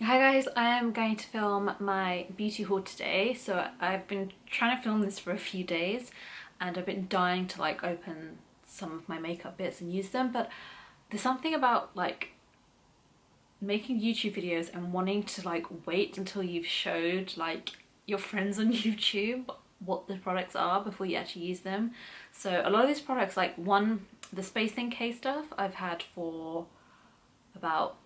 Hi guys, I am going to film my beauty haul today. So I've been trying to film this for a few days and I've been dying to like open some of my makeup bits and use them, but there's something about like making YouTube videos and wanting to like wait until you've showed like your friends on YouTube what the products are before you actually use them. So a lot of these products, like the Space NK stuff, I've had for about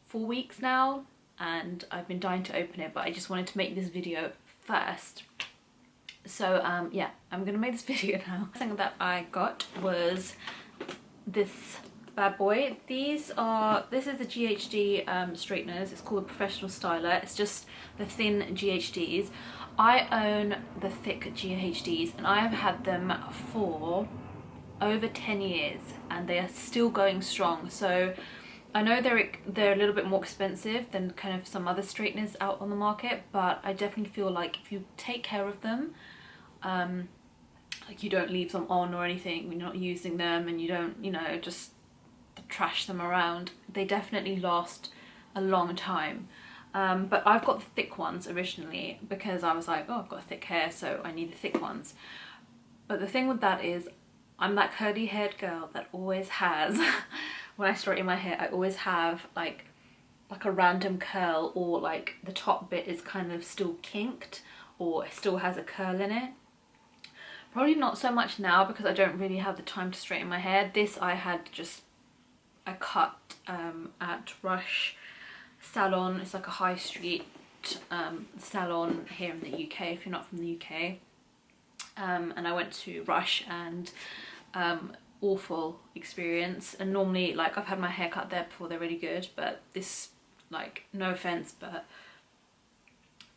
4 weeks now and I've been dying to open it, but I just wanted to make this video first. So yeah, I'm gonna make this video now. The thing that I got was this bad boy. This is the GHD straighteners. It's called a professional styler. It's just the thin GHDs. I own the thick GHDs and I have had them for over 10 years and they are still going strong. So I know they're a little bit more expensive than kind of some other straighteners out on the market, but I definitely feel like if you take care of them, like you don't leave them on or anything when you're not using them, and you don't, you know, just trash them around, they definitely last a long time. But I've got the thick ones originally because I was like, oh, I've got thick hair, so I need the thick ones. But the thing with that is I'm that curly haired girl that always has when I straighten my hair, I always have like a random curl, or like the top bit is kind of still kinked or still has a curl in it. Probably not so much now because I don't really have the time to straighten my hair. This I had just a cut at Rush Salon. It's like a high street salon here in the UK if you're not from the UK. And I went to Rush and awful experience. And normally, like, I've had my hair cut there before, they're really good, but this, like, no offense, but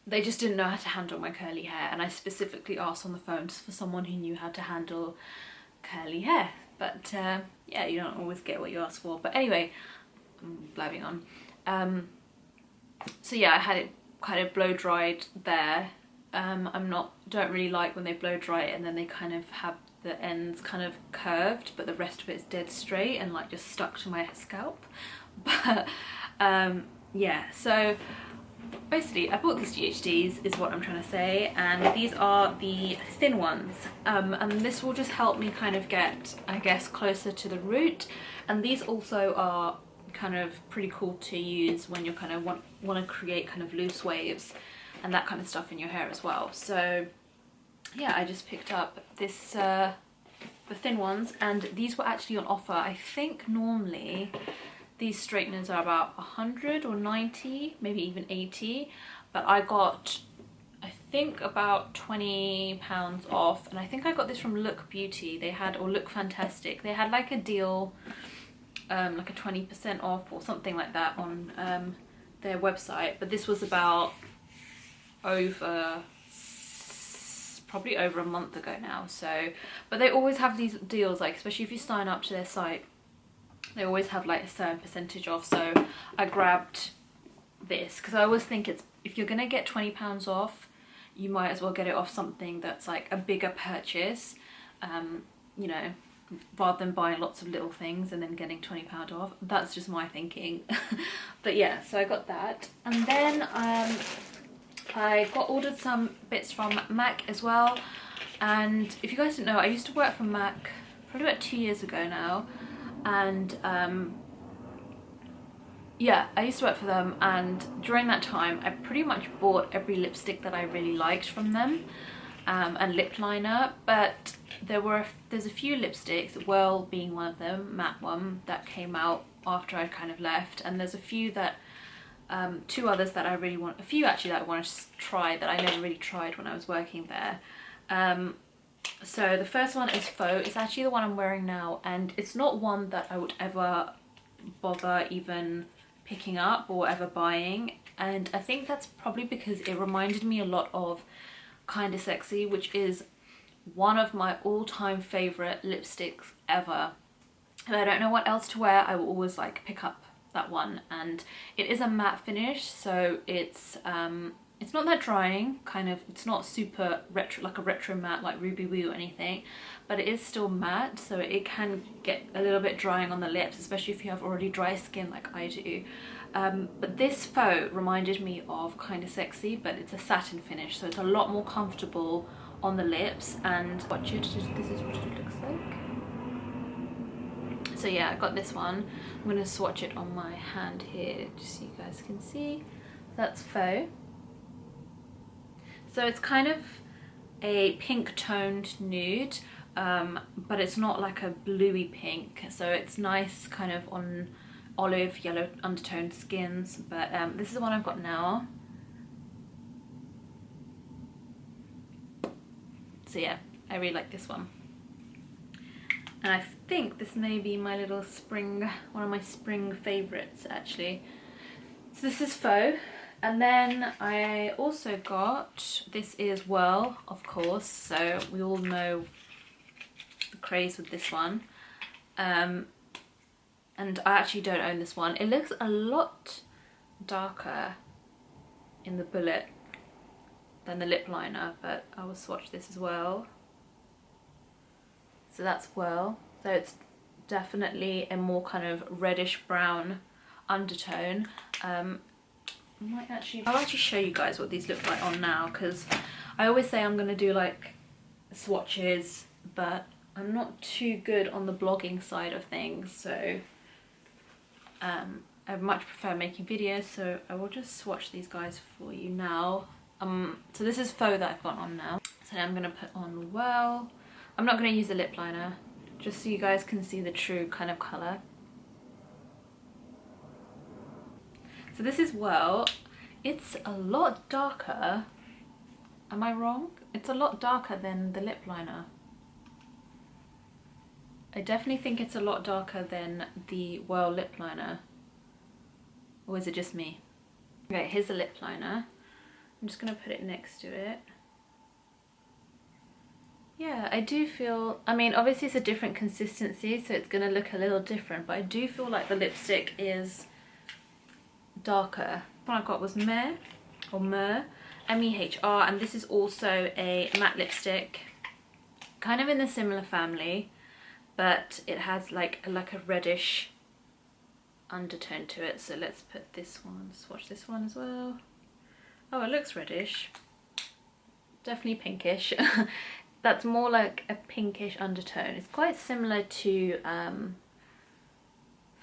they just didn't know how to handle my curly hair, and I specifically asked on the phone for someone who knew how to handle curly hair. But yeah, you don't always get what you ask for. But anyway, I'm blabbing on. So yeah, I had it kind of blow dried there. Don't really like when they blow dry it and then they kind of have the ends kind of curved, but the rest of it's dead straight and like just stuck to my scalp. But yeah, so basically I bought these GHDs is what I'm trying to say, and these are the thin ones, and this will just help me kind of get, I guess, closer to the root. And these also are kind of pretty cool to use when you kind of want to create kind of loose waves and that kind of stuff in your hair as well. So yeah, I just picked up this the thin ones, and these were actually on offer. I think normally these straighteners are about 100 or 90, maybe even 80, but I got, I think, about £20 off, and I think I got this from Look Beauty. They had, or Look Fantastic, they had like a deal, like a 20% off or something like that on their website. But this was about probably over a month ago now. So, but they always have these deals, like especially if you sign up to their site, they always have like a certain percentage off. So I grabbed this because I always think it's, if you're gonna get £20 off, you might as well get it off something that's like a bigger purchase, you know, rather than buying lots of little things and then getting £20 off. That's just my thinking. But yeah, so I got that, and then I ordered some bits from MAC as well. And if you guys didn't know, I used to work for MAC probably about 2 years ago now, and yeah, I used to work for them, and during that time I pretty much bought every lipstick that I really liked from them, and lip liner. But there's a few lipsticks, WHIRL being one of them, matte one, that came out after I kind of left, and there's a few that two others that I really want, a few actually that I want to try that I never really tried when I was working there. So the first one is FAUX. It's actually the one I'm wearing now, and it's not one that I would ever bother even picking up or ever buying, and I think that's probably because it reminded me a lot of Kinda Sexy, which is one of my all-time favorite lipsticks ever. If I don't know what else to wear, I will always like pick up that one. And it is a matte finish, so it's not that drying, kind of, it's not super retro, like a retro matte like Ruby Woo or anything, but it is still matte, so it can get a little bit drying on the lips, especially if you have already dry skin like I do. But this faux reminded me of Kinda Sexy, but it's a satin finish, so it's a lot more comfortable on the lips. And watch it, this is what it looks like. So yeah, I got this one. I'm going to swatch it on my hand here just so you guys can see. That's faux. So it's kind of a pink toned nude, but it's not like a bluey pink, so it's nice kind of on olive yellow undertoned skins. But this is the one I've got now. So yeah, I really like this one. And I think this may be my little spring, one of my spring favourites actually. So this is faux. And then I also got, this is WHIRL, of course, so we all know the craze with this one. And I actually don't own this one. It looks a lot darker in the bullet than the lip liner, but I will swatch this as well. So that's WHIRL. So it's definitely a more kind of reddish brown undertone. I'll actually show you guys what these look like on now, because I always say I'm going to do like swatches, but I'm not too good on the blogging side of things, so I much prefer making videos, so I will just swatch these guys for you now. So this is faux that I've got on now. So now I'm going to put on WHIRL. I'm not going to use a lip liner, just so you guys can see the true kind of colour. So this is WHIRL. It's a lot darker. Am I wrong? It's a lot darker than the lip liner. I definitely think it's a lot darker than the WHIRL lip liner. Or is it just me? Okay, here's the lip liner. I'm just going to put it next to it. Yeah, I do feel, I mean, obviously it's a different consistency, so it's going to look a little different, but I do feel like the lipstick is darker. What I got was MEHR, or MEHR, MEHR, and this is also a matte lipstick, kind of in the similar family, but it has like a reddish undertone to it. So let's put this one, swatch this one as well. Oh, it looks reddish, definitely pinkish. That's more like a pinkish undertone. It's quite similar to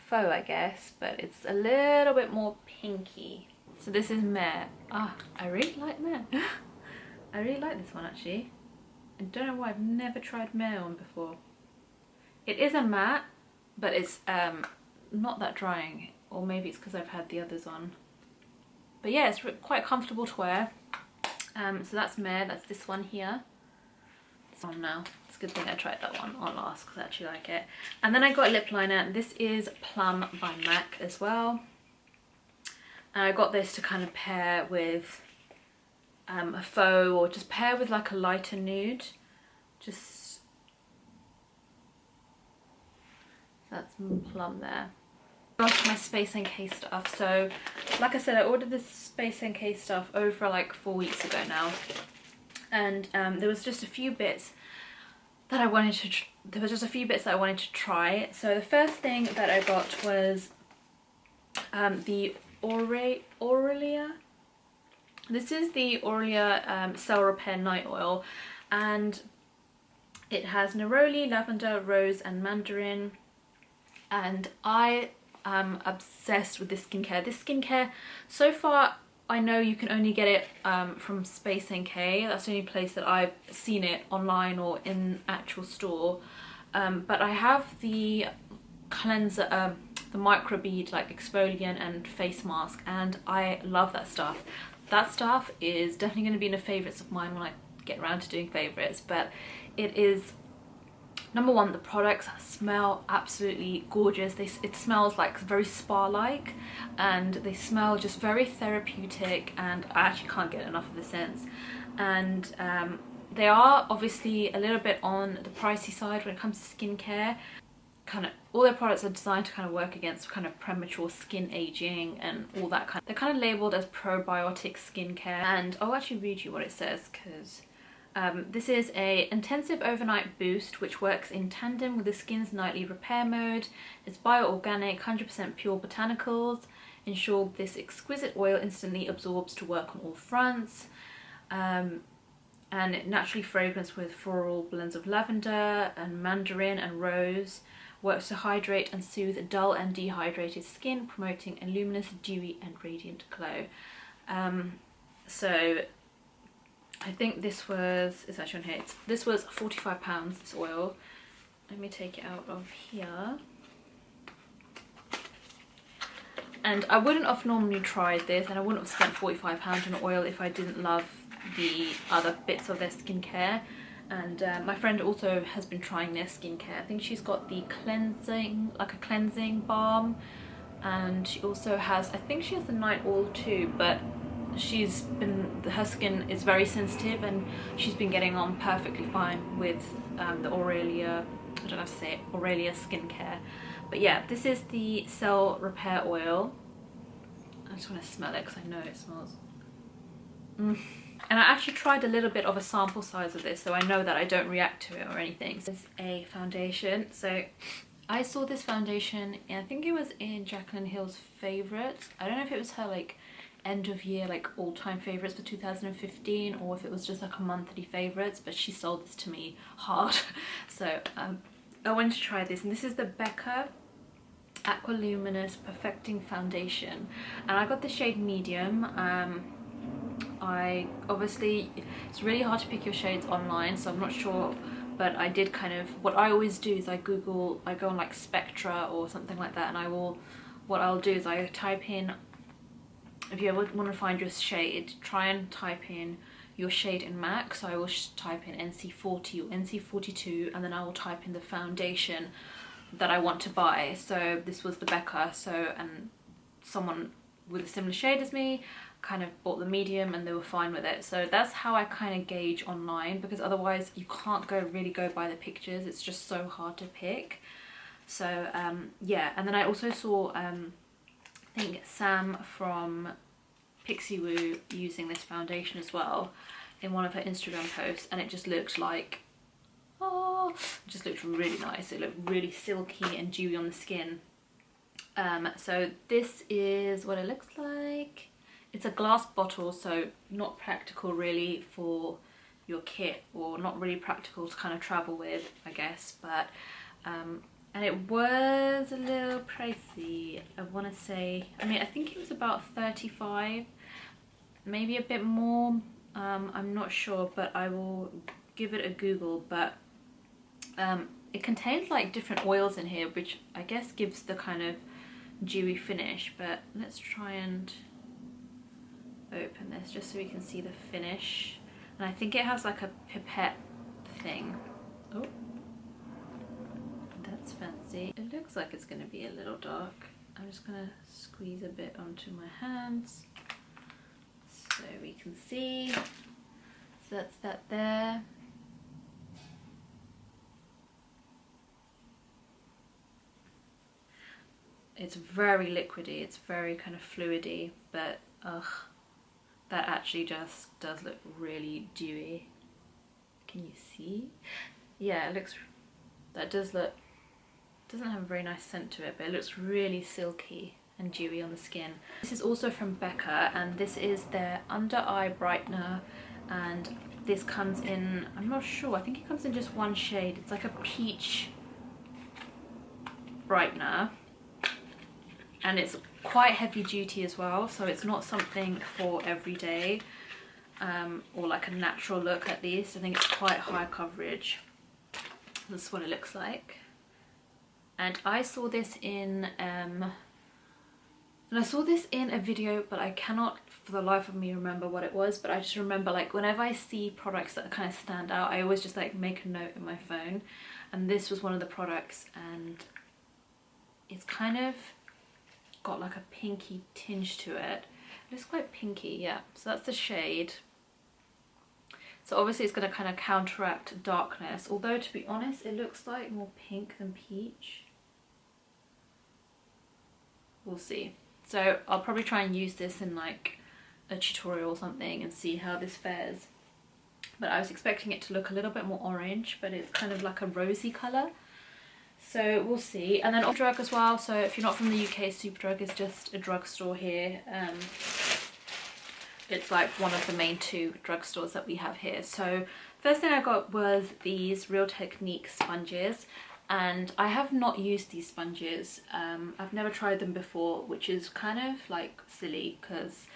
faux, I guess, but it's a little bit more pinky. So this is MEHR. Ah, I really like MEHR. I really like this one actually. I don't know why I've never tried MEHR on before. It is a matte, but it's not that drying, or maybe it's because I've had the others on. But yeah, it's quite comfortable to wear. So that's MEHR. That's this one here. On now. It's a good thing I tried that one on last because I actually like it. And then I got a lip liner. This is PLUM by MAC as well. And I got this to kind of pair with a faux, or just pair with like a lighter nude. Just that's PLUM there. Got my Space NK stuff. So like I said, I ordered this Space NK stuff over like 4 weeks ago now. And there was just a few bits that I wanted to try. So the first thing that I got was the AURELIA. This is the AURELIA Cell Repair Night Oil, and it has neroli, lavender, rose and mandarin. And I am obsessed with this skincare. This skincare, so far, I know you can only get it from Space NK. That's the only place that I've seen it online or in actual store. But I have the cleanser, the microbead like exfoliant and face mask, and I love that stuff. That stuff is definitely going to be in the favourites of mine when I get around to doing favourites. But it is, number one, the products smell absolutely gorgeous. It smells like very spa-like, and they smell just very therapeutic, and I actually can't get enough of the scents. And they are obviously a little bit on the pricey side when it comes to skincare. Kind of all their products are designed to kind of work against kind of premature skin aging and all that kind of. They're kind of labelled as probiotic skincare, and I'll actually read you what it says, because this is a intensive overnight boost which works in tandem with the skin's nightly repair mode. It's bio-organic, 100% pure botanicals. ensure this exquisite oil instantly absorbs to work on all fronts. And naturally fragranced with floral blends of lavender and mandarin and rose, works to hydrate and soothe dull and dehydrated skin, promoting a luminous, dewy and radiant glow. So I think this was, it's actually on here, this was £45, this oil. Let me take it out of here. And I wouldn't have normally tried this, and I wouldn't have spent £45 on oil if I didn't love the other bits of their skincare. And my friend also has been trying their skincare. I think she's got the cleansing, like a cleansing balm, and she also has, I think she has the night oil too, but her skin is very sensitive and she's been getting on perfectly fine with the Aurelia, I don't know how to say it, Aurelia skincare. But yeah, this is the Cell Repair Oil. I just want to smell it because I know it smells. And I actually tried a little bit of a sample size of this, so I know that I don't react to it or anything. This is a foundation. So I saw this foundation, and I think it was in Jaclyn Hill's favorites. I don't know if it was her like end of year, like all-time favorites for 2015, or if it was just like a monthly favorites, but she sold this to me hard. So I wanted to try this, and this is the BECCA Aqua Luminous Perfecting Foundation, and I got the shade medium. I obviously, it's really hard to pick your shades online, so I'm not sure, but I did kind of, what I always do is I go on like Spectra or something like that, and what I'll do is I type in, if you ever want to find your shade, try and type in your shade in MAC. So I will type in NC40 or NC42, and then I will type in the foundation that I want to buy. So this was the BECCA, and someone with a similar shade as me kind of bought the medium and they were fine with it. So that's how I kind of gauge online, because otherwise you can't really go by the pictures. It's just so hard to pick. So yeah, and then I also saw I think Sam from Pixie Woo using this foundation as well in one of her Instagram posts, and it just looked like, oh, it just looked really nice. It looked really silky and dewy on the skin. So this is what it looks like. It's a glass bottle, so not practical really for your kit, or not really practical to kind of travel with, I guess, but and it was a little pricey. I want to say, I mean, I think it was about 35, maybe a bit more. I'm not sure, but I will give it a Google. But it contains like different oils in here, which I guess gives the kind of dewy finish. But let's try and open this just so we can see the finish. And I think it has like a pipette thing. Oh, that's fancy. It looks like it's going to be a little dark. I'm just going to squeeze a bit onto my hands so we can see. So that's that there. It's very liquidy, it's very kind of fluidy, but ugh, that actually just does look really dewy. Can you see? Yeah, it looks, that does look, doesn't have a very nice scent to it, but it looks really silky and dewy on the skin. This is also from BECCA, and this is their under eye brightener, and this comes in, I'm not sure, I think it comes in just one shade. It's like a peach brightener, and it's quite heavy duty as well, so it's not something for every day, or like a natural look at least. I think it's quite high coverage. This is what it looks like. And I saw this in a video, but I cannot for the life of me remember what it was. But I just remember, like, whenever I see products that kind of stand out, I always just like make a note in my phone, and this was one of the products, and it's kind of got like a pinky tinge to it. It's quite pinky, yeah. So that's the shade. So obviously it's going to kind of counteract darkness, although to be honest it looks like more pink than peach. We'll see. So I'll probably try and use this in like a tutorial or something and see how this fares. But I was expecting it to look a little bit more orange, but it's kind of like a rosy colour. So we'll see. And then Superdrug as well. So if you're not from the UK, Superdrug is just a drugstore here. It's like one of the main 2 drugstores that we have here. So first thing I got was these Real Technique sponges, and I have not used these sponges. I've never tried them before, which is kind of like silly because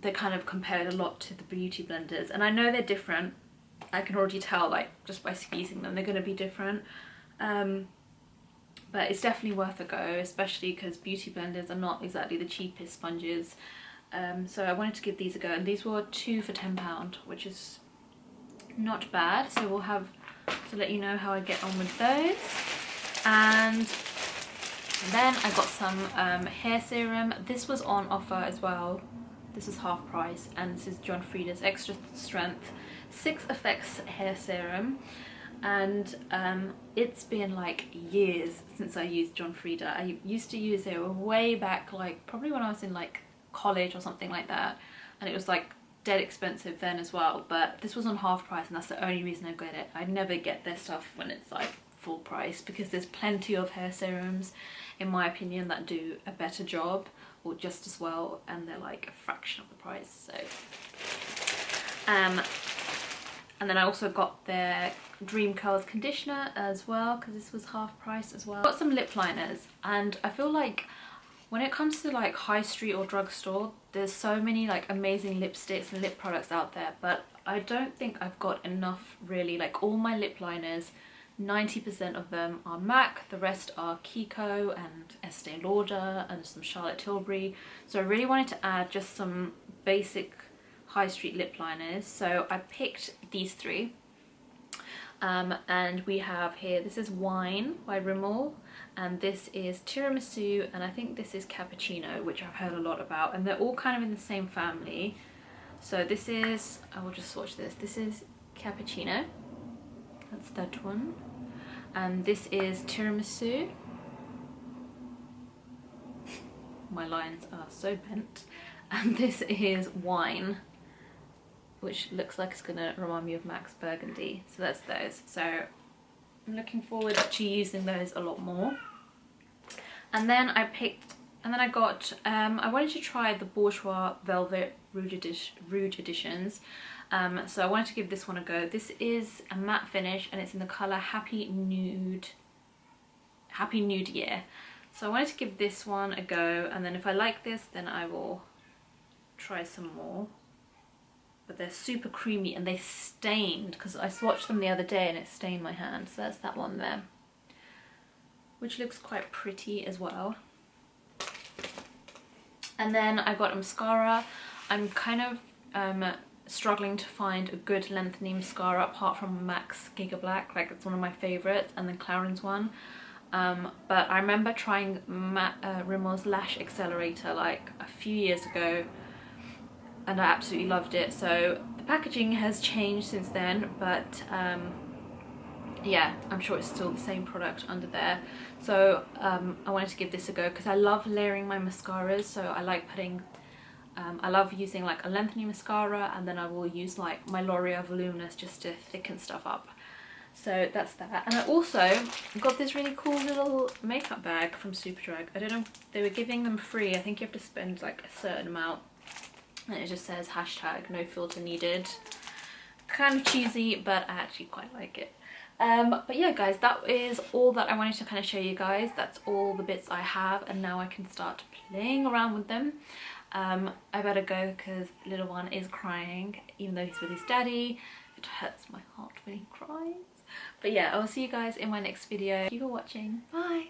they're kind of compared a lot to the beauty blenders, and I know they're different. I can already tell, like, just by squeezing them, they're going to be different. But it's definitely worth a go, especially because beauty blenders are not exactly the cheapest sponges. So I wanted to give these a go, and these were 2 for £10, which is not bad. So we'll have to let you know how I get on with those. And then I got some hair serum. This was on offer as well. This is half price, and this is John Frieda's Extra Strength 6 Effects Hair Serum. And it's been like years since I used John Frieda. I used to use it way back, like probably when I was in like college or something like that, and it was like dead expensive then as well, but this was on half price, and that's the only reason I get it. I never get their stuff when it's like full price, because there's plenty of hair serums in my opinion that do a better job or just as well, and they're like a fraction of the price. So and then I also got their Dream Curls conditioner as well, because this was half price as well. Got some lip liners, and I feel like when it comes to like high street or drugstore, there's so many like amazing lipsticks and lip products out there, but I don't think I've got enough really. Like all my lip liners, 90% of them are MAC, the rest are Kiko and Estee Lauder and some Charlotte Tilbury. So I really wanted to add just some basic high street lip liners, so I picked these 3. And we have here, this is Wine by Rimmel, and this is Tiramisu, and I think this is Cappuccino, which I've heard a lot about, and they're all kind of in the same family. So this is, I will just swatch this. This is Cappuccino, that's that one, and this is Tiramisu. My lines are so bent. And this is Wine, which looks like it's gonna remind me of Max Burgundy. So that's those. So I'm looking forward to using those a lot more. And then I got, I wanted to try the Bourjois Velvet Rouge Editions. So I wanted to give this one a go. This is a matte finish, and it's in the colour Happy Nude Year. So I wanted to give this one a go, and then if I like this, then I will try some more. But they're super creamy, and they stained, because I swatched them the other day and it stained my hand. So that's that one there, which looks quite pretty as well. And then I got a mascara. I'm kind of struggling to find a good lengthening mascara apart from MAC's Giga Black. Like, it's one of my favourites, and then Clarins one. But I remember trying Rimmel's Lash Accelerator like a few years ago, and I absolutely loved it. So the packaging has changed since then, but yeah, I'm sure it's still the same product under there. So I wanted to give this a go because I love layering my mascaras. So I like putting, I love using like a lengthening mascara, and then I will use like my L'Oreal Voluminous just to thicken stuff up. So that's that. And I also got this really cool little makeup bag from Superdrug. I don't know, they were giving them free. I think you have to spend like a certain amount. And it just says hashtag no filter needed. Kind of cheesy, but I actually quite like it. But yeah guys, that is all that I wanted to kind of show you guys. That's all the bits I have, and now I can start playing around with them. I better go because little one is crying, even though he's with his daddy. It hurts my heart when he cries. But yeah, I'll see you guys in my next video. Thank you for watching. Bye!